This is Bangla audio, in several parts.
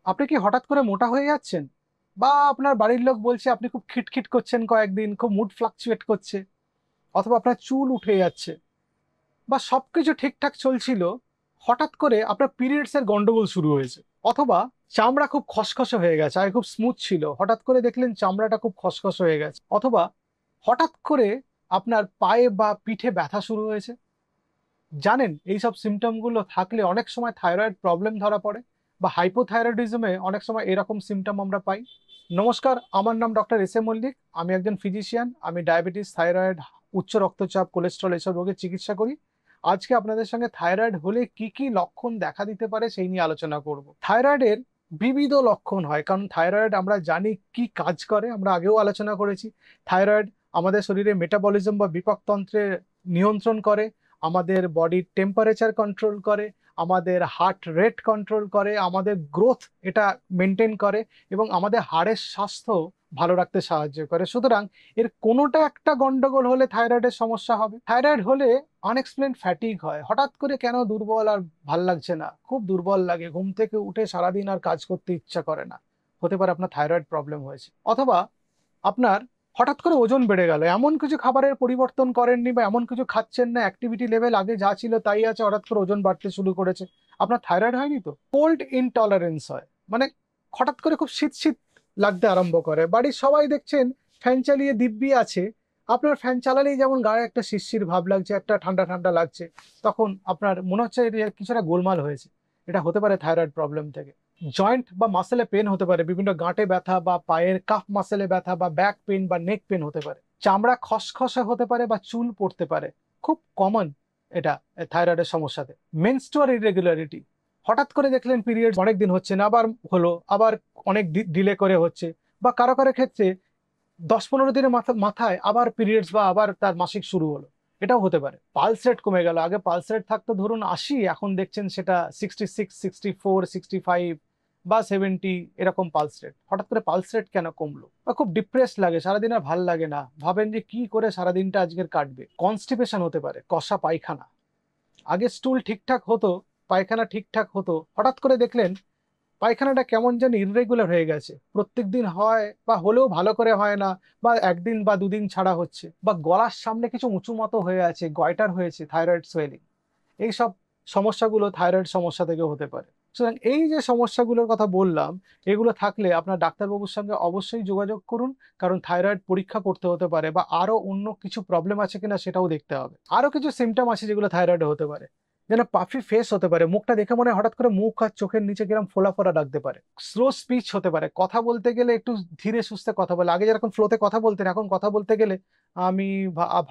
আপনি কি হঠাৎ করে মোটা হয়ে যাচ্ছেন? বা আপনার বাড়ির লোক বলছে আপনি খুব খিটখিট করছেন, কয়েকদিন খুব মুড ফ্লাকচুয়েট করছে, অথবা আপনার চুল উঠে যাচ্ছে, বা সবকিছু ঠিকঠাক চলছিল, হঠাৎ করে আপনার পিরিয়ডস এর গন্ডগোল শুরু হয়েছে, অথবা চামড়া খুব খসখসে হয়ে গেছে, আগে খুব স্মুথ ছিল, হঠাৎ করে দেখলেন চামড়াটা খুব খসখসে হয়ে গেছে, অথবা হঠাৎ করে আপনার পায়ে বা পিঠে ব্যথা শুরু হয়েছে। জানেন এইসব সিমটমগুলো থাকলে অনেক সময় থাইরয়েড প্রবলেম ধরা পড়ে, বা হাইপোথাইরয়েডিজমে অনেক সময় এরকম সিমটম আমরা পাই। নমস্কার, আমার নাম ডক্টর এস এ মল্লিক। আমি একজন ফিজিশিয়ান। আমি ডায়াবেটিস, থাইরয়েড, উচ্চ রক্তচাপ, কোলেস্ট্রল এসব রোগের চিকিৎসা করি। আজকে আপনাদের সঙ্গে থাইরয়েড হলে কি কি লক্ষণ দেখা দিতে পারে সেই নিয়ে আলোচনা করব। থাইরয়েডের বিবিধ লক্ষণ হয়, কারণ থাইরয়েড আমরা জানি কি কাজ করে, আমরা আগেও আলোচনা করেছি। থাইরয়েড আমাদের শরীরে মেটাবলিজম বা বিপাকতন্ত্রে নিয়ন্ত্রণ করে, আমাদের বডির টেম্পারেচার কন্ট্রোল করে, আমাদের হার্ট রেট কন্ট্রোল করে, আমাদের গ্রোথ এটা মেনটেন করে, এবং আমাদের হাড়ের স্বাস্থ্য ভালো রাখতে সাহায্য করে। সুতরাং এর কোনোটা একটা গন্ডগোল হলে থাইরয়েডের সমস্যা হবে। থাইরয়েড হলে আনএক্সপ্লেইনড ফ্যাটিগ হয়, হঠাৎ করে কেন দুর্বল আর ভাল লাগছে না, খুব দুর্বল লাগে, ঘুম থেকে উঠে সারাদিন আর কাজ করতে ইচ্ছা করে না। হতে পারে আপনার থাইরয়েড প্রবলেম হয়েছে। অথবা আপনার হঠাৎ করে ওজন বেড়ে গেল, এমন কিছু খাবারের পরিবর্তন করেননি বা এমন কিছু খাচ্ছেন না, অ্যাক্টিভিটি লেভেল আগে যা ছিল তাই আছে, হঠাৎ করে ওজন বাড়তে শুরু করেছে। আপনার থাইরয়েড হয়নি তো? কোল্ড ইনটলারেন্স হয়, মানে হঠাৎ করে খুব শীত শীত লাগতে আরম্ভ করে, বাড়ির সবাই দেখছেন ফ্যান চালিয়ে দিব্যি আছে, আপনার ফ্যান চালালেই যেমন গায়ে একটা শিরশির ভাব লাগছে, একটা ঠান্ডা ঠান্ডা লাগছে, তখন আপনার মনে হচ্ছে যে কিছুটা গোলমাল হয়েছে। এটা হতে পারে থাইরয়েড প্রবলেম থেকে। জয়েন্ট বা মাসেলে পেন হতে পারে, বিভিন্ন গাঁটে ব্যথা বা পায়ের কাফ মাসেলে ব্যথা বা ব্যাক পেন বা নেক পেন হতে পারে। চামড়া খসখসে হতে পারে বা চুল পড়তে পারে, খুব কমন এটা থাইরয়েডের সমস্যাতে। মেনস্ট্রুয়াল ইরেগুলারিটি, হঠাৎ করে দেখলেন পিরিয়ড অনেক দিন হচ্ছে না, আবার হলো, আবার অনেক ডিলে করে হচ্ছে, বা কারো কারো ক্ষেত্রে 10-15 দিনের মাথায় আবার পিরিয়ডস বা আবার তার মাসিক শুরু হলো, এটাও হতে পারে। পালস রেট কমে গেল, আগে পালস রেট থাকতো ধরুন 80, এখন দেখছেন সেটা 66, 64, 65 বা 70, এরকম পালস রেট। হঠাৎ করে পালস রেট কেন কমলো? বা খুব ডিপ্রেসড লাগে, সারাদিন আর ভাল লাগে না, ভাবেন যে কি করে সারাদিনটা আজকের কাটবে। কনস্টিপেশন হতে পারে, কষা পায়খানা, আগে স্টুল ঠিকঠাক হতো, পায়খানা ঠিকঠাক হতো, হঠাৎ করে দেখলেন পায়খানাটা কেমন যেন ইররেগুলার হয়ে গেছে, প্রত্যেকদিন হয় বা হলেও ভালো করে হয় না, বা একদিন বা দুদিন ছাড়া হচ্ছে, বা গলার সামনে কিছু উঁচু মতো হয়ে আছে, গয়টার হয়েছে, থাইরয়েড সোয়েলিং। এইসব সমস্যাগুলো থাইরয়েড সমস্যা থেকে হতে পারে। সুতরাং এই যে সমস্যাগুলোর কথা বললাম, এগুলো থাকলে আপনার ডাক্তারবাবুর সঙ্গে অবশ্যই যোগাযোগ করুন, কারণ থাইরয়েড পরীক্ষা করতে হতে পারে, বা আরো অন্য কিছু প্রবলেম আছে কিনা সেটাও দেখতে হবে। আরো কিছু সিমটম আছে যেগুলো থাইরয়েডে হতে পারে, যেন পাফি ফেস হতে পারে, মুখটা দেখে মনে হয় হঠাৎ করে মুখ আর চোখের নিচে কিরকম ফোলা ফোলা রাখতে পারে। স্লো স্পিচ হতে পারে, কথা বলতে গেলে একটু ধীরে সুস্থে কথা বলে, আগে যেরকম ফ্লোতে কথা বলতেন এখন কথা বলতে গেলে আমি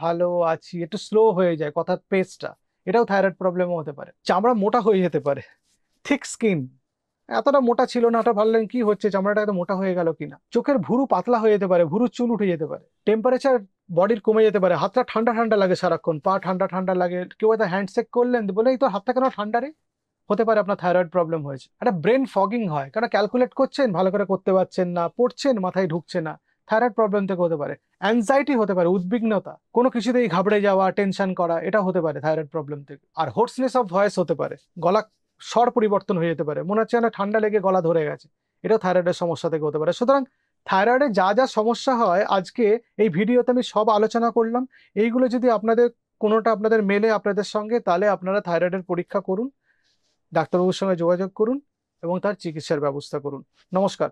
ভালো আছি একটু স্লো হয়ে যায় কথার পেসটা, এটাও থাইরয়েড প্রবলেমও হতে পারে। চামড়া মোটা হয়ে যেতে পারে, থিক স্কিন, এতটা মোটা ছিল না, ওটা ভাবলেন কি হচ্ছে, চামড়াটা এত মোটা হয়ে গেল কিনা। চোখের ভুরু পাতলা হয়ে যেতে পারে, ভুরুর চুল উঠে যেতে পারে। টেম্পারেচার বডির কমে যেতে পারে, হাতটা ঠান্ডা ঠান্ডা লাগে সারাক্ষণ, পা ঠান্ডা ঠান্ডা লাগে, কেউ হয়তো হ্যান্ডশেক করলেন বলে এই তো হাতটা কেন ঠান্ডা রে, হতে পারে আপনার থাইরয়েড প্রবলেম হয়েছে। একটা ব্রেন ফগিং হয়, কারণ ক্যালকুলেট করছেন ভালো করে করতে পারছেন না, পড়ছেন মাথায় ঢুকছে না, থাইরয়েড প্রবলেম থেকে হতে পারে। অ্যাংজাইটি হতে পারে, উদ্বিগ্নতা, কোনো কিছুতেই ঘাবড়ে যাওয়া, টেনশন করা, এটা হতে পারে থাইরয়েড প্রবলেম থেকে। আর হোর্সনেস অফ ভয়েস হতে পারে, গলা স্বর পরিবর্তন হয়ে যেতে পারে, মনে হচ্ছে না ঠান্ডা লেগে গলা ধরে গেছে, এটাও থাইরয়েডের সমস্যা থেকে হতে পারে। সুতরাং থাইরয়েডের যা যা সমস্যা হয় আজকে এই ভিডিওতে আমি সব আলোচনা করলাম। এইগুলো যদি আপনাদের কোনোটা আপনাদের মেলে আপনাদের সঙ্গে, তাহলে আপনারা থাইরয়েডের পরীক্ষা করুন, ডাক্তারবাবুর সঙ্গে যোগাযোগ করুন এবং তার চিকিৎসার ব্যবস্থা করুন। নমস্কার।